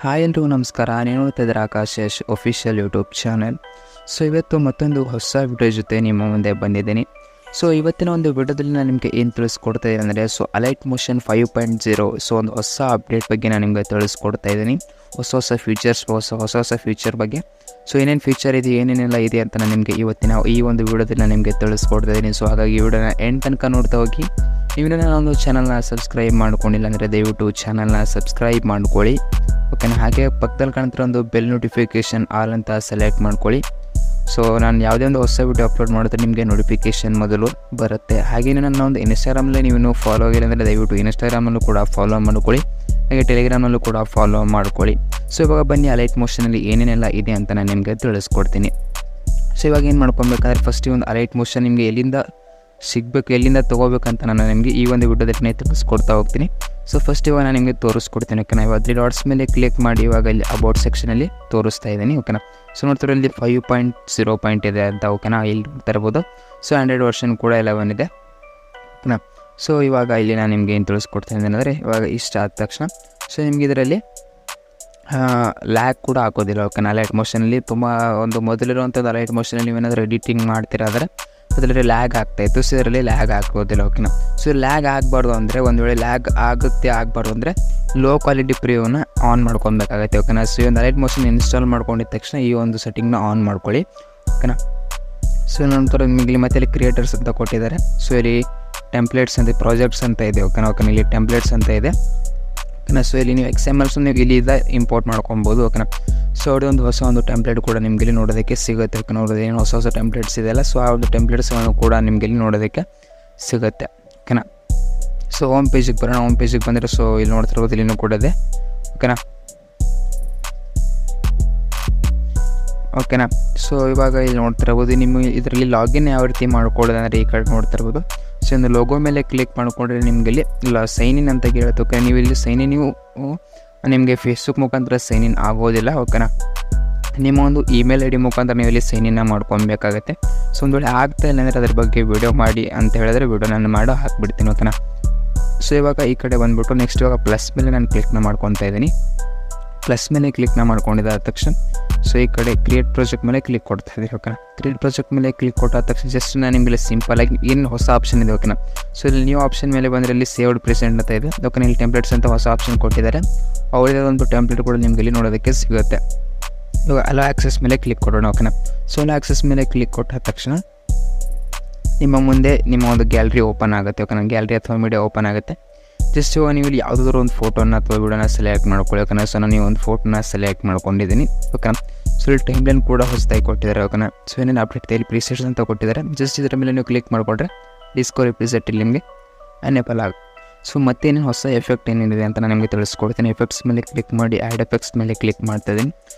Hi ಎಲ್ರಿಗೂ ನಮಸ್ಕಾರ. ನೀವು ನೋಡ್ತಾ ಇದ್ದೀರಾ Akash official YouTube channel. So ಇವತ್ತು ಮತ್ತೊಂದು ಹೊಸ ವಿಡಿಯೋ ಜೊತೆ ನಿಮ್ಮ ಮುಂದೆ ಬಂದಿದ್ದೀನಿ. ಸೊ ಇವತ್ತಿನ ಒಂದು ವಿಡಿಯೋದಲ್ಲಿ ನಾನು ನಿಮಗೆ ಏನು ತಿಳಿಸ್ಕೊಡ್ತಾ ಇದ್ದೀನಿ ಅಂದರೆ ಅಲೈಟ್ ಮೋಷನ್ 5.0 ಒಂದು ಹೊಸ ಅಪ್ಡೇಟ್ ಬಗ್ಗೆ ನಾನು ನಿಮಗೆ ತಿಳಿಸ್ಕೊಡ್ತಾ ಇದ್ದೀನಿ. ಹೊಸ ಫೀಚರ್ ಬಗ್ಗೆ ಏನೇನು ಫೀಚರ್ ಇದೆ, ಏನೇನೆಲ್ಲ ಇದೆ ಅಂತ ನಾನು ನಿಮಗೆ ಇವತ್ತಿನ ಈ ಒಂದು ವಿಡಿಯೋದಲ್ಲಿ ನಾನು ನಿಮಗೆ ತಿಳಿಸ್ಕೊಡ್ತಾ ಇದ್ದೀನಿ. ಸೊ ಹಾಗಾಗಿ ವಿಡಿಯೋನ ಎಂಡ್ ತನಕ ನೋಡ್ತಾ ಹೋಗಿ. ನೀವು ನನ್ನ ಚಾನಲ್ನ ಸಬ್ಸ್ಕ್ರೈಬ್ ಮಾಡ್ಕೊಂಡಿಲ್ಲ ಅಂದರೆ ದಯವಿಟ್ಟು ಚಾನಲ್ನ ಸಬ್ಸ್ಕ್ರೈಬ್ ಮಾಡ್ಕೊಳ್ಳಿ, ಓಕೆನಾ. ಹಾಗೆ ಪಕ್ಕದಲ್ಲಿ ಕಾಣ್ತಿರೋ ಒಂದು ಬೆಲ್ ನೋಟಿಫಿಕೇಷನ್ ಆಲ್ ಅಂತ ಸೆಲೆಕ್ಟ್ ಮಾಡ್ಕೊಳ್ಳಿ. ಸೊ ನಾನು ಯಾವುದೇ ಒಂದು ಹೊಸ ವಿಡಿಯೋ ಅಪ್ಲೋಡ್ ಮಾಡಿದ್ರೆ ನಿಮಗೆ ನೋಟಿಫಿಕೇಷನ್ ಮೊದಲು ಬರುತ್ತೆ. ಹಾಗೆಯೇ ನನ್ನ ಒಂದು ಇನ್ಸ್ಟಾಗ್ರಾಮಲ್ಲಿ ನೀವು ಫಾಲೋ ಆಗಿಲ್ಲ ಅಂದರೆ ದಯವಿಟ್ಟು ಇನ್ಸ್ಟಾಗ್ರಾಮಲ್ಲೂ ಕೂಡ ಫಾಲೋ ಮಾಡ್ಕೊಳ್ಳಿ, ಹಾಗೆ ಟೆಲಿಗ್ರಾಮಲ್ಲೂ ಕೂಡ ಫಾಲೋ ಮಾಡ್ಕೊಳ್ಳಿ. ಸೊ ಇವಾಗ ಬನ್ನಿ ಅಲೈಟ್ ಮೋಷನಲ್ಲಿ ಏನೇನೆಲ್ಲ ಇದೆ ಅಂತ ನಾನು ನಿಮಗೆ ತಿಳಿಸ್ಕೊಡ್ತೀನಿ. ಸೊ ಇವಾಗ ಏನು ಮಾಡ್ಕೊಬೇಕಾದ್ರೆ ಫಸ್ಟ್ ಒಂದು ಅಲೈಟ್ ಮೋಷನ್ ನಿಮಗೆ ಎಲ್ಲಿಂದ ಸಿಗಬೇಕು, ಎಲ್ಲಿಂದ ತೊಗೋಬೇಕಂತ ನಾನು ನಿಮಗೆ ಈ ಒಂದು ವಿಡಿಯೋದಲ್ಲಿ ತಿಳಿಸ್ಕೊಡ್ತಾ ಹೋಗ್ತೀನಿ. ಸೊ ಫಸ್ಟ್ ಇವಾಗ ನಾನು ನಿಮಗೆ ತೋರಿಸ್ಕೊಡ್ತೀನಿ, ಓಕೆನಾ. ಇವಾಗ 3 ಡಾಟ್ಸ್ ಮೇಲೆ ಕ್ಲಿಕ್ ಮಾಡಿ ಇವಾಗ ಇಲ್ಲಿ ಅಬೌಟ್ ಸೆಕ್ಷನಲ್ಲಿ ತೋರಿಸ್ತಾ ಇದ್ದೀನಿ, ಓಕೆನಾ. ಸೊ ನೋಡ್ತಾರೆ ಇಲ್ಲಿ 5.0 ಇದೆ ಅಂತ, ಓಕೆನಾ. ಇಲ್ಲಿ ನೋಡ್ತಾ ಇರ್ಬೋದು. ಸೊ ಆಂಡ್ರಾಯ್ಡ್ ವರ್ಷನ್ ಕೂಡ 11 ಇದೆ, ಓಕೆನಾ. ಸೊ ಇವಾಗ ಇಲ್ಲಿ ನಾನು ನಿಮಗೆ ಏನು ತಿಳಿಸ್ಕೊಡ್ತೀನಿ ಅಂದರೆ ಇವಾಗ ಇಷ್ಟ ಆದ ತಕ್ಷಣ ಸೊ ನಿಮಗೆ ಇದರಲ್ಲಿ ಲ್ಯಾಗ್ ಕೂಡ ಹಾಕೋದಿಲ್ಲ, ಓಕೆನಾ. ಅಲೈಟ್ ಮೋಷನಲ್ಲಿ ತುಂಬ ಒಂದು ಮೊದಲಿರುವಂಥದ್ದು ಅಲೈಟ್ ಮೋಷನಲ್ಲಿ ನೀವೇನಾದರೂ ಎಡಿಟಿಂಗ್ ಮಾಡ್ತಿರಾದರೆ ಅದರಲ್ಲಿ ಲ್ಯಾಗ್ ಆಗ್ತಾಯಿತ್ತು. ಸೊ ಇದರಲ್ಲಿ ಲ್ಯಾಗ್ ಹಾಕೋದಿಲ್ಲ, ಓಕೆನಾ. ಸೊ ಲ್ಯಾಗ್ ಆಗಬಾರ್ದು ಅಂದರೆ ಒಂದು ವೇಳೆ ಲ್ಯಾಗ್ ಆಗಬಾರ್ದು ಅಂದರೆ ಲೋ ಕ್ವಾಲಿಟಿ ಪ್ರಿವ್ಯೂನ ಆನ್ ಮಾಡ್ಕೊಬೇಕಾಗತ್ತೆ, ಓಕೆನಾ. ಸೊ ಈ ಒಂದು ಅಲೈಟ್ ಮೋಷನ್ ಇನ್ಸ್ಟಾಲ್ ಮಾಡ್ಕೊಂಡಿದ್ದ ತಕ್ಷಣ ಈ ಒಂದು ಸೆಟ್ಟಿಂಗ್ನ ಆನ್ ಮಾಡ್ಕೊಳ್ಳಿ, ಓಕೆನಾ. ಸೊ ನಂತರ ನಿಮಗೆ ಮತ್ತೆ ಇಲ್ಲಿ ಕ್ರಿಯೇಟರ್ಸ್ ಅಂತ ಕೊಟ್ಟಿದ್ದಾರೆ. ಸೊ ಇಲ್ಲಿ ಟೆಂಪ್ಲೇಟ್ಸ್ ಅಂತ ಪ್ರಾಜೆಕ್ಟ್ಸ್ ಅಂತ ಇದೆ, ಓಕೆನಾ. ಇಲ್ಲಿ ಟೆಂಪ್ಲೇಟ್ಸ್ ಅಂತ ಇದೆ, ಓಕೆನಾ. ಸೊ ಇಲ್ಲಿ ನೀವು XMLs ನೀವು ಇಲ್ಲಿಂದ ಇಂಪೋರ್ಟ್ ಮಾಡ್ಕೊಬೋದು, ಓಕೆನಾ. ಸೊ ಒಂದು ಹೊಸ ಒಂದು ಟೆಂಪ್ಲೇಟ್ ಕೂಡ ನಿಮಗೆ ಇಲ್ಲಿ ನೋಡೋದಕ್ಕೆ ಸಿಗುತ್ತೆ, ಓಕೆ. ನೋಡೋದು ಏನು ಹೊಸ ಟೆಂಪ್ಲೇಟ್ಸ್ ಇದೆಯಲ್ಲ, ಸೊ ಆ ಒಂದು ಟೆಂಪ್ಲೇಟ್ಸ್ಗಳನ್ನು ಕೂಡ ನಿಮಗೆ ಇಲ್ಲಿ ನೋಡೋದಕ್ಕೆ ಸಿಗುತ್ತೆ, ಓಕೆನಾ. ಸೊ ಹೋಮ್ ಪೇಜಿಗೆ ಬರೋಣ. ಹೋಮ್ ಪೇಜಿಗೆ ಬಂದರೆ ಸೊ ಇಲ್ಲಿ ನೋಡ್ತಿರ್ಬೋದು, ಇಲ್ಲಿನೂ ಕೂಡ ಇದೆ, ಓಕೆನಾ. ಓಕೆನಾ. ಸೊ ಇವಾಗ ಇಲ್ಲಿ ನೋಡ್ತಿರ್ಬೋದು, ನಿಮಗೆ ಇದರಲ್ಲಿ ಲಾಗಿನ್ ಯಾವ ರೀತಿ ಮಾಡ್ಕೊಳ್ಳೋದು ಅಂದರೆ ಈ ಕಡೆ ನೋಡ್ತಿರ್ಬೋದು. ಸೊ ಒಂದು ಲೋಗೋ ಮೇಲೆ ಕ್ಲಿಕ್ ಮಾಡಿಕೊಂಡ್ರೆ ನಿಮಗೆ ಇಲ್ಲಿ ಸೈನ್ ಇನ್ ಅಂತ ಕೇಳುತ್ತೆ, ಓಕೆ. ನೀವು ಇಲ್ಲಿ ಸೈನ್ ಇನ್ ನಿಮಗೆ ಫೇಸ್ಬುಕ್ ಮುಖಾಂತರ ಸೈನ್ ಇನ್ ಆಗೋದಿಲ್ಲ, ಓಕೆನಾ. ನಿಮ್ಮ ಒಂದು ಇಮೇಲ್ ID ಮುಖಾಂತರ ನೀವು ಇಲ್ಲಿ ಸೈನ್ ಇನ್ನ ಮಾಡ್ಕೊಬೇಕಾಗತ್ತೆ. ಸೊ ಒಂದು ವೇಳೆ ಆಗ್ತಾ ಇಲ್ಲ ಅಂದರೆ ಅದ್ರ ಬಗ್ಗೆ ವಿಡಿಯೋ ಮಾಡಿ ಅಂತ ಹೇಳಿದ್ರೆ ವಿಡಿಯೋ ನಾನು ಹಾಕ್ಬಿಡ್ತೀನಿ, ಓಕೆನಾ. ಸೊ ಇವಾಗ ಈ ಕಡೆ ಬಂದುಬಿಟ್ಟು ನೆಕ್ಸ್ಟ್ ಇವಾಗ ಪ್ಲಸ್ ಮೇಲೆ ನಾನು ಕ್ಲಿಕ್ನ ಮಾಡ್ಕೊತಾ ಇದ್ದೀನಿ. ಪ್ಲಸ್ ಮೇಲೆ ಕ್ಲಿಕ್ನ ಮಾಡ್ಕೊಂಡಿದ್ದಾದ ತಕ್ಷಣ ಸೊ ಈ ಕಡೆ ಕ್ರಿಯೇಟ್ ಪ್ರಾಜೆಕ್ಟ್ ಮೇಲೆ ಕ್ಲಿಕ್ ಕೊಡ್ತಾ ಇದ್ದೀವಿ, ಓಕೆನಾ. ಕ್ರಿಯೇಟ್ ಪ್ರಾಜೆಕ್ಟ್ ಮೇಲೆ ಕ್ಲಿಕ್ ಕೊಟ್ಟಾದ ತಕ್ಷಣ ಜಸ್ಟ್ ನಾನು ನಿಮಗೆ ಸಿಂಪಲಾಗಿ ಏನು ಹೊಸ ಆಪ್ಷನ್ ಇದೆ, ಓಕೆನಾ. ಸೊ ಇಲ್ಲಿ ನ್ಯೂ ಆಪ್ಷನ್ ಮೇಲೆ ಬಂದರೆ ಇಲ್ಲಿ ಸೇವ್ಡ್ ಪ್ರೆಸೆಂಟ್ ಅಂತ ಇದೆ, ಓಕೆನಾ. ಇಲ್ಲಿ ಟೆಂಪ್ಲೇಟ್ಸ್ ಅಂತ ಹೊಸ ಆಪ್ಷನ್ ಕೊಟ್ಟಿದ್ದಾರೆ, ಅವರದೇ ಒಂದು ಟೆಂಪ್ಲೇಟ್ ಕೂಡ ನಿಮಗೆ ಇಲ್ಲಿ ನೋಡೋದಕ್ಕೆ ಸಿಗುತ್ತೆ. ಇವಾಗ ಅಲೋ ಆಕ್ಸೆಸ್ ಮೇಲೆ ಕ್ಲಿಕ್ ಕೊಡೋಣ, ಓಕೆನಾ. ಸೊ ಅಲೋ ಆಕ್ಸೆಸ್ ಮೇಲೆ ಕ್ಲಿಕ್ ಕೊಟ್ಟಾದ ತಕ್ಷಣ ನಿಮ್ಮ ಮುಂದೆ ನಿಮ್ಮ ಒಂದು ಗ್ಯಾಲರಿ ಓಪನ್ ಆಗುತ್ತೆ, ಓಕೆನಾ. ಗ್ಯಾಲರಿ ಅಥವಾ ಮೀಡಿಯಾ ಓಪನ್ ಆಗುತ್ತೆ. ಜಸ್ಟ್ ಇವಾಗ ನೀವು ಇಲ್ಲಿ ಯಾವುದಾದ್ರೂ ಒಂದು ಫೋಟೋನ ಅಥವಾ ವಿಡಿಯೋನ ಸೆಲೆಕ್ಟ್ ಮಾಡ್ಕೊಳ್ಳಿ, ಓಕೆನಾ. ಸೊ ನಾನು ಒಂದು ಫೋಟೋನ ಸೆಲೆಕ್ಟ್ ಮಾಡ್ಕೊಂಡಿದ್ದೀನಿ, ಓಕೆನಾ. ಸೊ ಇಲ್ಲಿ ಟೈಮ್ಲೈನ್ ಕೂಡ ಹೊಸದಾಗಿ ಕೊಟ್ಟಿದ್ದಾರೆ, ಓಕೆನಾ. ಸೊ ಏನೇನು ಅಪ್ಡೇಟ್ ಇಲ್ಲಿ ಪ್ರಿಸೆಟ್ಸ್ ಅಂತ ಕೊಟ್ಟಿದ್ದಾರೆ. ಜಸ್ಟ್ ಇದರ ಮೇಲೆ ನೀವು ಕ್ಲಿಕ್ ಮಾಡಿಕೊಂಡ್ರೆ ಡಿಸ್ಕವರಿ ಪ್ರಿಸೆಟ್ ಇಲ್ಲಿ ನಿಮಗೆ ಎನೇಬಲ್ ಆಗುತ್ತೆ. ಸೊ ಮತ್ತೇನೇನು ಹೊಸ ಎಫೆಕ್ಟ್ ಏನೇನಿದೆ ಅಂತ ನಾನು ನಿಮಗೆ ತಿಳಿಸ್ಕೊಡ್ತೀನಿ. ಎಫೆಕ್ಟ್ಸ್ ಮೇಲೆ ಕ್ಲಿಕ್ ಮಾಡಿ ಆ್ಯಡ್ ಎಫೆಕ್ಟ್ಸ್ ಮೇಲೆ ಕ್ಲಿಕ್ ಮಾಡ್ತಾ ಇದ್ದೀನಿ.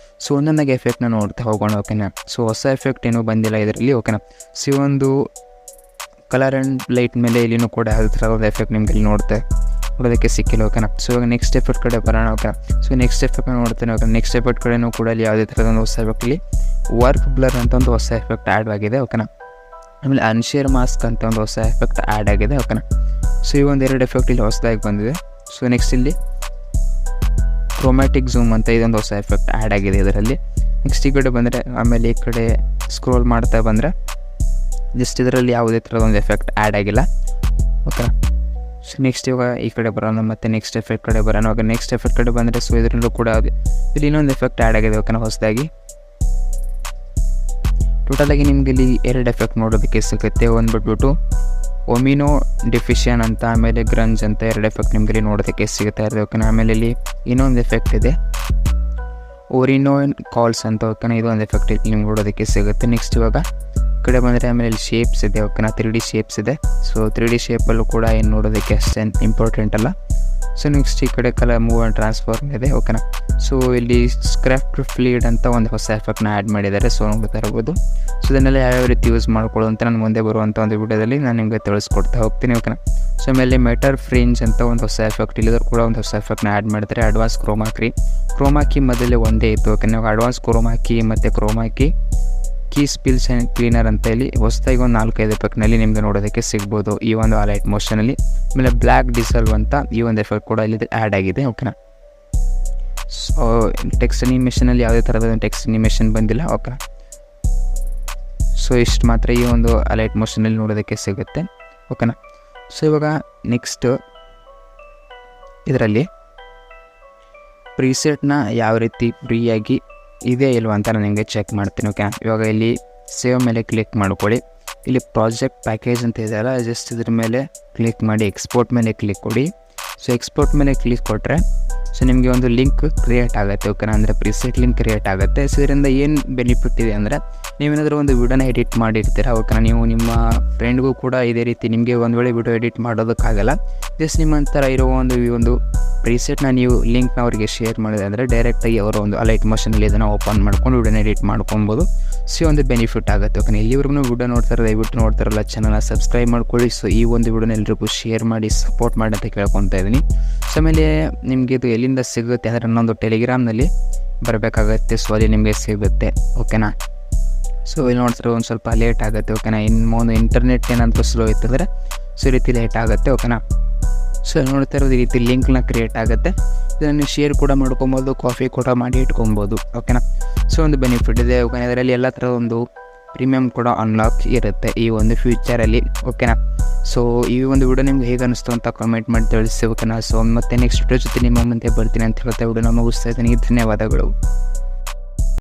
ಸೊ ಒಂದೊಂದಾಗಿ ಎಫೆಕ್ಟ್ನ ನೋಡ್ತಾ ಹೋಗೋಣ, ಓಕೆನಾ. ಸೊ ಹೊಸ ಎಫೆಕ್ಟ್ ಏನೂ ಬಂದಿಲ್ಲ ಇದರಲ್ಲಿ, ಓಕೆನಾ. ಸೊ ಒಂದು ಕಲರ್ ಆ್ಯಂಡ್ ಲೈಟ್ ಮೇಲೆ ಇಲ್ಲಿನೂ ಕೂಡ ಯಾವುದೇ ಥರ ಒಂದು ಎಫೆಕ್ಟ್ ನಿಮಗೆ ಇಲ್ಲಿ ನೋಡೋದಕ್ಕೆ ಸಿಕ್ಕಿಲ್ಲ, ಓಕೆನಾ. ಸೊ ಇವಾಗ ನೆಕ್ಸ್ಟ್ ಎಫೆಕ್ಟ್ ಕಡೆ ಬರೋಣ, ಓಕೆನಾ. ಸೊ ನೆಕ್ಸ್ಟ್ ಎಫೆಕ್ಟ್ ನೋಡ್ತೇನೆ, ಓಕೆ. ನೆಕ್ಸ್ಟ್ ಎಫೆಕ್ಟ್ ಕಡೆನೂ ಕೂಡ ಇಲ್ಲಿ ಯಾವುದೇ ಥರದ ಹೊಸ ಎಫೆಕ್ಟ್ ಇಲ್ಲಿ ವರ್ಕ್ ಬ್ಲರ್ ಅಂತ ಒಂದು ಹೊಸ ಎಫೆಕ್ಟ್ ಆ್ಯಡ್ ಆಗಿದೆ, ಓಕೆನಾ. ಆಮೇಲೆ ಅನ್ಶೇರ್ ಮಾಸ್ಕ್ ಅಂತ ಒಂದು ಹೊಸ ಎಫೆಕ್ಟ್ ಆ್ಯಡ್ ಆಗಿದೆ, ಓಕೆನಾ. ಸೊ ಈ ಒಂದು 2 ಎಫೆಕ್ಟ್ ಇಲ್ಲಿ ಹೊಸದಾಗಿ ಬಂದಿದೆ. ಸೊ ನೆಕ್ಸ್ಟ್ ಇಲ್ಲಿ ಕ್ರೋಮ್ಯಾಟಿಕ್ ಝೂಮ್ ಅಂತ ಇದೊಂದು ಹೊಸ ಎಫೆಕ್ಟ್ ಆ್ಯಡ್ ಆಗಿದೆ ಇದರಲ್ಲಿ. ನೆಕ್ಸ್ಟ್ ಈ ಕಡೆ ಬಂದರೆ ಆಮೇಲೆ ಈ ಕಡೆ ಸ್ಕ್ರೋಲ್ ಮಾಡ್ತಾ ಬಂದರೆ ಜಸ್ಟ್ ಇದರಲ್ಲಿ ಯಾವುದೇ ಥರದ ಒಂದು ಎಫೆಕ್ಟ್ ಆ್ಯಡ್ ಆಗಿಲ್ಲ, ಓಕೆನಾ. ಸೊ ನೆಕ್ಸ್ಟ್ ಇವಾಗ ಈ ಕಡೆ ಬರೋಣ, ಮತ್ತು ನೆಕ್ಸ್ಟ್ ಎಫೆಕ್ಟ್ ಕಡೆ ಬರೋಣ. ಇವಾಗ ನೆಕ್ಸ್ಟ್ ಎಫೆಕ್ಟ್ ಕಡೆ ಬಂದರೆ ಸೊ ಇದರಲ್ಲೂ ಕೂಡ ಇಲ್ಲಿ ಇನ್ನೊಂದು ಎಫೆಕ್ಟ್ ಆ್ಯಡ್ ಆಗಿದೆ, ಓಕೆನಾ, ಹೊಸದಾಗಿ. ಟೋಟಲಾಗಿ ನಿಮಗೆ ಇಲ್ಲಿ 2 ಎಫೆಕ್ಟ್ ನೋಡೋದಕ್ಕೆ ಸಿಗುತ್ತೆ. ಒಂದು ಬಿಟ್ಬಿಟ್ಟು ಒಮಿನೋ ಡಿಫಿಷನ್ ಅಂತ, ಆಮೇಲೆ ಗ್ರಂಜ್ ಅಂತ 2 ಎಫೆಕ್ಟ್ ನಿಮಗೆ ಇಲ್ಲಿ ನೋಡೋದಕ್ಕೆ ಸಿಗುತ್ತೆ ಇರೋದು, ಓಕೆನಾ. ಆಮೇಲೆ ಇಲ್ಲಿ ಇನ್ನೊಂದು ಎಫೆಕ್ಟ್ ಇದೆ ಓರಿನೋ ಕಾಲ್ಸ್ ಅಂತ, ಓಕೆನಾ. ಇದೊಂದು ಎಫೆಕ್ಟ್ ಇಲ್ಲಿ ನಿಮ್ಗೆ ನೋಡೋದಕ್ಕೆ ಸಿಗುತ್ತೆ. ನೆಕ್ಸ್ಟ್ ಇವಾಗ ಕಡೆ ಬಂದರೆ ಆಮೇಲೆ ಇಲ್ಲಿ ಶೇಪ್ಸ್ ಇದೆ, ಓಕೆನಾ. 3D ಶೇಪ್ಸ್ ಇದೆ. ಸೊ 3D ಶೇಪಲ್ಲೂ ಕೂಡ ಏನು ನೋಡೋದಕ್ಕೆ ಅಷ್ಟೇನು ಇಂಪಾರ್ಟೆಂಟ್ ಅಲ್ಲ. ಸೊ ನೆಕ್ಸ್ಟ್ ಈ ಕಡೆ ಕಲರ್ ಮೂವ್ ಆ್ಯಂಡ್ ಟ್ರಾನ್ಸ್ಫಾರ್ಮ್ ಇದೆ, ಓಕೆನಾ. ಸೊ ಇಲ್ಲಿ ಸ್ಕ್ರಾಫ್ಟ್ ಫ್ಲೀಡ್ ಅಂತ ಒಂದು ಹೊಸ ಎಫೆಕ್ಟ್ನ ಆ್ಯಡ್ ಮಾಡಿದ್ದಾರೆ, ಸೊ ನೋಡ್ತಾ ಇರ್ಬೋದು. ಸೊ ಇದನ್ನೆಲ್ಲ ಯಾವ್ಯಾವ ರೀತಿ ಯೂಸ್ ಮಾಡ್ಕೊಳ್ಳೋದು ಅಂತ ನಾನು ಮುಂದೆ ಬರುವಂಥ ಒಂದು ವಿಡಿಯೋದಲ್ಲಿ ನಾನು ನಿಮಗೆ ತಿಳಿಸ್ಕೊಡ್ತಾ ಹೋಗ್ತೀನಿ, ಓಕೆನಾ. ಸೊ ಆಮೇಲೆ ಮೆಟರ್ ಫ್ರಿಂಜ್ ಅಂತ ಒಂದು ಹೊಸ ಎಫೆಕ್ಟ್ ಇಲ್ಲಿದ್ರು ಕೂಡ ಒಂದು ಹೊಸ ಎಫೆಕ್ಟ್ನ ಆ್ಯಡ್ ಮಾಡಿದ್ದಾರೆ. ಅಡ್ವಾನ್ಸ್ ಕ್ರೋಮಾ ಕೀ ಮೊದಲೇ ಒಂದೇ ಇತ್ತು, ಓಕೆನಾ. ಅಡ್ವಾನ್ಸ್ ಕ್ರೋಮಾ ಕೀ ಮತ್ತು chroma key spills and cleaner ಅಂತ ಇಲ್ಲಿ ಹೊಸದಾಗಿ ಒಂದು 4-5 ಎಫೆಕ್ಟ್ನಲ್ಲಿ ನಿಮಗೆ ನೋಡೋದಕ್ಕೆ ಸಿಗ್ಬೋದು ಈ ಒಂದು ಅಲೈಟ್ ಮೋಷನಲ್ಲಿ. ಆಮೇಲೆ ಬ್ಲ್ಯಾಕ್ ಡಿಸಲ್ವ್ ಅಂತ ಈ ಒಂದು ಎಫೆಕ್ಟ್ ಕೂಡ ಇಲ್ಲಿ ಆ್ಯಡ್ ಆಗಿದೆ, ಓಕೆನಾ. ಸೊ ಟೆಕ್ಸ್ಟ್ ಅನಿಮೇಷನಲ್ಲಿ ಯಾವುದೇ ಥರದ ಟೆಕ್ಸ್ಟ್ ಅನಿಮೇಷನ್ ಬಂದಿಲ್ಲ. ಓಕೆ, ಸೊ ಇಷ್ಟು ಮಾತ್ರ ಈ ಒಂದು ಅಲೈಟ್ ಮೋಷನಲ್ಲಿ ನೋಡೋದಕ್ಕೆ ಸಿಗುತ್ತೆ. ಓಕೆನಾ. ಸೊ ಇವಾಗ ನೆಕ್ಸ್ಟ್ ಇದರಲ್ಲಿ ಪ್ರೀಸೆಟ್ನ ಯಾವ ರೀತಿ ಫ್ರೀಯಾಗಿ ಇದೆ ಇಲ್ವಾ ಅಂತ ನಾನು ನಿಮಗೆ ಚೆಕ್ ಮಾಡ್ತೀನಿ. ಓಕೆ, ಇವಾಗ ಇಲ್ಲಿ ಸೇವ್ ಮೇಲೆ ಕ್ಲಿಕ್ ಮಾಡ್ಕೊಳ್ಳಿ. ಇಲ್ಲಿ ಪ್ರಾಜೆಕ್ಟ್ ಪ್ಯಾಕೇಜ್ ಅಂತ ಇದೆಯಲ್ಲ, ಜಸ್ಟ್ ಇದ್ರ ಮೇಲೆ ಕ್ಲಿಕ್ ಮಾಡಿ ಎಕ್ಸ್ಪೋರ್ಟ್ ಮೇಲೆ ಕ್ಲಿಕ್ ಕೊಡಿ. ಸೊ ಎಕ್ಸ್ಪೋರ್ಟ್ ಮೇಲೆ ಕ್ಲಿಕ್ ಕೊಟ್ಟರೆ ಸೊ ನಿಮಗೆ ಒಂದು ಲಿಂಕ್ ಕ್ರಿಯೇಟ್ ಆಗುತ್ತೆ. ಓಕೆನಾ, ಅಂದರೆ ಪ್ರಿಸೆಟ್ ಲಿಂಕ್ ಕ್ರಿಯೇಟ್ ಆಗುತ್ತೆ. ಸೊ ಇದರಿಂದ ಏನು ಬೆನಿಫಿಟ್ ಇದೆ ಅಂದರೆ ನೀವೇನಾದರೂ ಒಂದು ವಿಡಿಯೋನ ಎಡಿಟ್ ಮಾಡಿರ್ತೀರ. ಓಕೆನಾ, ನೀವು ನಿಮ್ಮ ಫ್ರೆಂಡ್ಗೂ ಕೂಡ ಇದೇ ರೀತಿ ನಿಮಗೆ ಒಂದು ವೇಳೆ ವಿಡಿಯೋ ಎಡಿಟ್ ಮಾಡೋದಕ್ಕಾಗಲ್ಲ, ಜಸ್ಟ್ ನಿಮ್ಮ ಹತ್ರ ಇರೋ ಈ ಒಂದು ಪ್ರಿಸೆಟ್ನ ನೀವು ಲಿಂಕ್ನ ಅವರಿಗೆ ಶೇರ್ ಮಾಡಿದೆ ಅಂದರೆ ಡೈರೆಕ್ಟಾಗಿ ಅವರ ಒಂದು ಅಲೈಟ್ ಮೋಷನಲ್ಲಿ ಇದನ್ನು ಓಪನ್ ಮಾಡ್ಕೊಂಡು ವಿಡಿಯೋನ ಎಡಿಟ್ ಮಾಡ್ಕೊಬೋದು. ಸೊ ಒಂದು ಬೆನಿಫಿಟ್ ಆಗುತ್ತೆ. ಓಕೆ, ಇಲ್ಲಿವರೆಗೂ ವಿಡಿಯೋ ನೋಡ್ತಾರೆ, ದಯವಿಟ್ಟು ನೋಡ್ತಾರಲ್ಲ ಚಾನಲ್ನ ಸಬ್ಸ್ಕ್ರೈಬ್ ಮಾಡ್ಕೊಳ್ಳಿ. ಸೊ ಈ ಒಂದು ವಿಡಿಯೋನ ಎಲ್ರಿಗೂ ಶೇರ್ ಮಾಡಿ ಸಪೋರ್ಟ್ ಮಾಡಿ ಅಂತ ಕೇಳ್ಕೊತಾ ಇದ್ದೀನಿ. ಸೊ ಆಮೇಲೆ ನಿಮಗೆ ಇದು ಎಲ್ಲಿಂದ ಸಿಗುತ್ತೆ ಅಂದರೆ ನನ್ನೊಂದು ಟೆಲಿಗ್ರಾಮ್ನಲ್ಲಿ ಬರಬೇಕಾಗತ್ತೆ. ಸೊ ಅಲ್ಲಿ ನಿಮಗೆ ಸಿಗುತ್ತೆ. ಓಕೆನಾ. ಸೊ ಇಲ್ಲಿ ನೋಡ್ತಾರೆ ಒಂದು ಸ್ವಲ್ಪ ಲೇಟ್ ಆಗುತ್ತೆ. ಓಕೆನಾ, ಒಂದು ಇಂಟರ್ನೆಟ್ ಏನಾದರೂ ಸ್ಲೋ ಇತ್ತಂದರೆ ಸೊ ಈ ರೀತಿ ಲೇಟ್ ಆಗುತ್ತೆ. ಓಕೆನಾ. ಸೊ ನೋಡ್ತಾ ಇರೋದು ಈ ರೀತಿ ಲಿಂಕ್ನ ಕ್ರಿಯೇಟ್ ಆಗುತ್ತೆ. ಇದನ್ನು ಶೇರ್ ಕೂಡ ಮಾಡ್ಕೊಬೋದು, ಕಾಫಿ ಕೂಡ ಮಾಡಿ ಇಟ್ಕೊಬೋದು. ಓಕೆನಾ. ಸೊ ಒಂದು ಬೆನಿಫಿಟ್ ಇದೆ. ಓಕೆನಾ, ಇದರಲ್ಲಿ ಎಲ್ಲ ಥರದ ಒಂದು ಪ್ರೀಮಿಯಮ್ ಕೂಡ ಅನ್ಲಾಕ್ ಇರುತ್ತೆ ಈ ಒಂದು ಫ್ಯೂಚರಲ್ಲಿ. ಓಕೆನಾ. ಸೊ ಈ ಒಂದು ವಿಡಿಯೋ ನಿಮ್ಗೆ ಹೇಗೆ ಅನಿಸ್ತು ಅಂತ ಕಾಮೆಂಟ್ ಮಾಡಿ ತಿಳಿಸಿ. ಓಕೆನಾ. ಸೊ ಮತ್ತೆ ನೆಕ್ಸ್ಟ್ ವಿಡಿಯೋ ಜೊತೆ ನಿಮ್ಮ ಮುಂದೆ ಬರ್ತೀನಿ ಅಂತ ಹೇಳ್ತಾ ವಿಡಿಯೋನ ಮುಗಿಸ್ತಾ ಇದ್ದೀನಿ. ಧನ್ಯವಾದಗಳು.